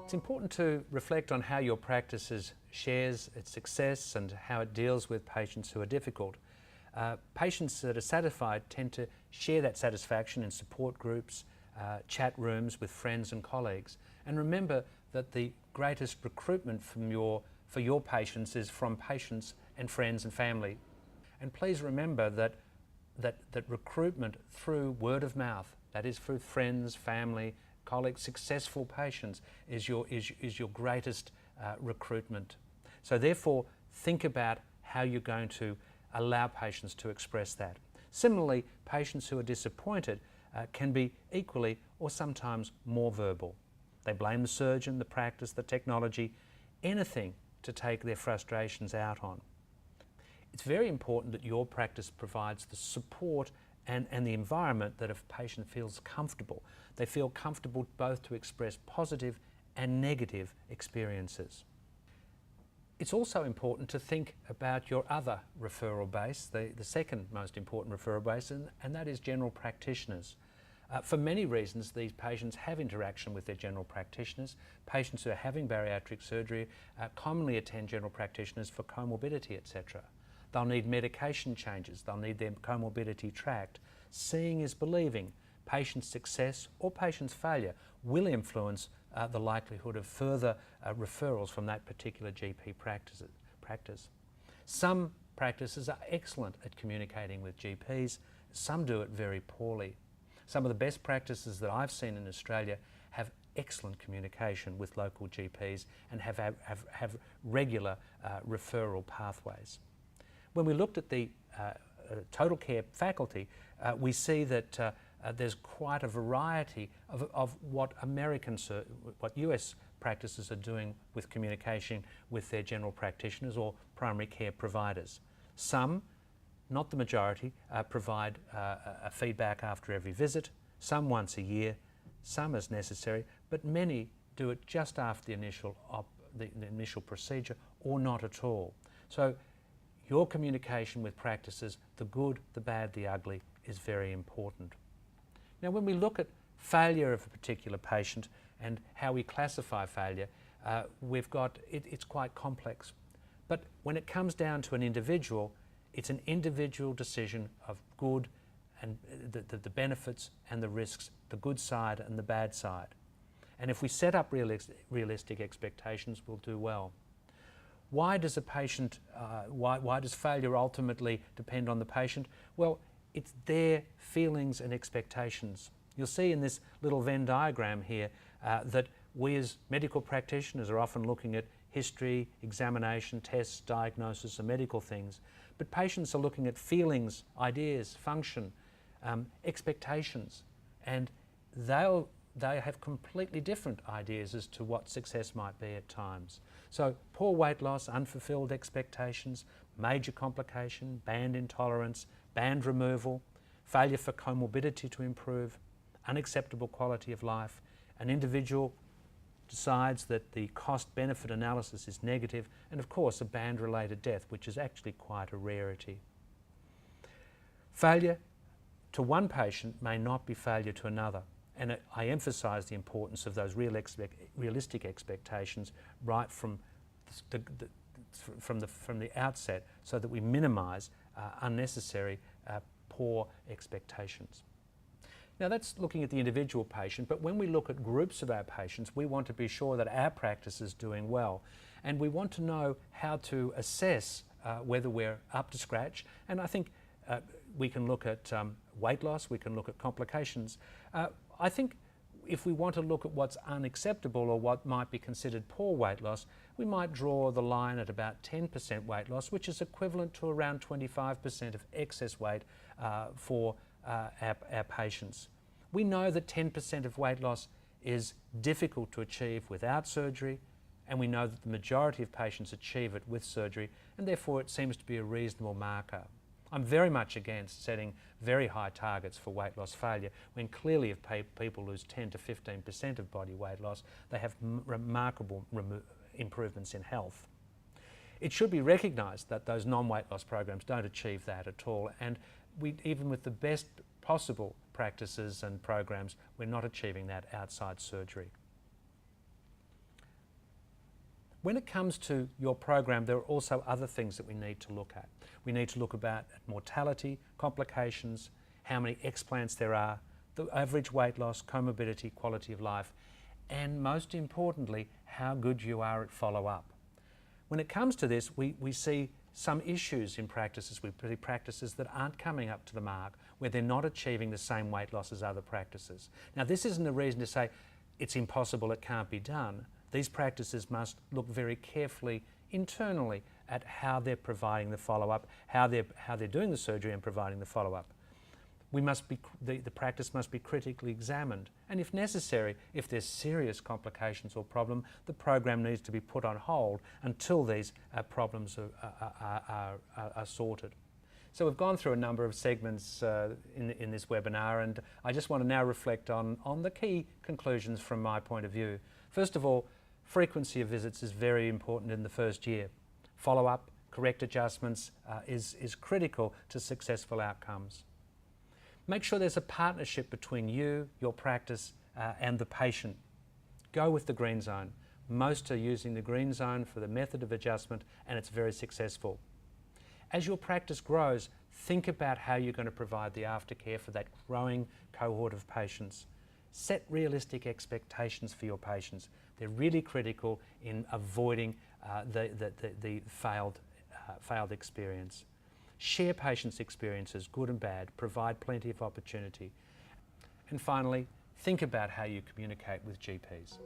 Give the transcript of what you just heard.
It's important to reflect on how your practice shares its success and how it deals with patients who are difficult. Patients that are satisfied tend to share that satisfaction in support groups, chat rooms with friends and colleagues. And remember that the greatest recruitment for your patients is from patients and friends and family. And please remember that recruitment through word of mouth, that is through friends, family, colleagues, successful patients, is your greatest recruitment. So therefore, think about how you're going to allow patients to express that. Similarly, patients who are disappointed can be equally or sometimes more verbal. They blame the surgeon, the practice, the technology, anything to take their frustrations out on. It's very important that your practice provides the support and the environment that if a patient feels comfortable. They feel comfortable both to express positive and negative experiences. It's also important to think about your other referral base, the second most important referral base, and that is general practitioners. For many reasons, these patients have interaction with their general practitioners. Patients who are having bariatric surgery commonly attend general practitioners for comorbidity, etc. They'll need medication changes, they'll need their comorbidity tracked. Seeing is believing. Patient success or patient's failure will influence the likelihood of further referrals from that particular GP practice. Some practices are excellent at communicating with GPs, some do it very poorly. Some of the best practices that I've seen in Australia have excellent communication with local GPs and have regular referral pathways. When we looked at the total care faculty, we see that there's quite a variety of what US practices are doing with communication with their general practitioners or primary care providers. Some, not the majority, provide a feedback after every visit, some once a year, some as necessary, but many do it just after the initial procedure or not at all. So your communication with practices, the good, the bad, the ugly, is very important. Now, when we look at failure of a particular patient and how we classify failure, it's quite complex. But when it comes down to an individual, it's an individual decision of good and the benefits and the risks, the good side and the bad side. And if we set up realistic expectations, we'll do well. Why does why does failure ultimately depend on the patient? Well, it's their feelings and expectations. You'll see in this little Venn diagram here that we as medical practitioners are often looking at history, examination, tests, diagnosis and medical things. But patients are looking at feelings, ideas, function, expectations, and they have completely different ideas as to what success might be at times. So poor weight loss, unfulfilled expectations, major complication, band intolerance, band removal, failure for comorbidity to improve, unacceptable quality of life. An individual decides that the cost-benefit analysis is negative, and of course a band-related death, which is actually quite a rarity. Failure to one patient may not be failure to another. And I emphasise the importance of those realistic expectations right from the outset, so that we minimise unnecessary poor expectations. Now that's looking at the individual patient, but when we look at groups of our patients, we want to be sure that our practice is doing well, and we want to know how to assess whether we're up to scratch. And I think we can look at weight loss, we can look at complications. I think if we want to look at what's unacceptable or what might be considered poor weight loss, we might draw the line at about 10% weight loss, which is equivalent to around 25% of excess weight for our patients. We know that 10% of weight loss is difficult to achieve without surgery, and we know that the majority of patients achieve it with surgery, and therefore it seems to be a reasonable marker. I'm very much against setting very high targets for weight loss failure, when clearly if people lose 10 to 15% of body weight loss, they have remarkable improvements in health. It should be recognised that those non-weight loss programs don't achieve that at all, and even with the best possible practices and programs, we're not achieving that outside surgery. When it comes to your program, there are also other things that we need to look at. We need to look at mortality, complications, how many explants there are, the average weight loss, comorbidity, quality of life, and most importantly, how good you are at follow-up. When it comes to this, we see some issues in practices with practices that aren't coming up to the mark, where they're not achieving the same weight loss as other practices. Now, this isn't a reason to say it's impossible, it can't be done. These practices must look very carefully internally at how they're providing the follow-up, how they're doing the surgery and providing the follow-up. The practice must be critically examined, and if necessary, if there's serious complications or problem, the program needs to be put on hold until these problems are sorted. So we've gone through a number of segments in this webinar, and I just want to now reflect on the key conclusions from my point of view. First of all, frequency of visits is very important in the first year. Follow-up, correct adjustments is critical to successful outcomes. Make sure there's a partnership between you, your practice, and the patient. Go with the green zone. Most are using the green zone for the method of adjustment, and it's very successful. As your practice grows, think about how you're going to provide the aftercare for that growing cohort of patients. Set realistic expectations for your patients. They're really critical in avoiding the failed experience. Share patients' experiences, good and bad, provide plenty of opportunity. And finally, think about how you communicate with GPs.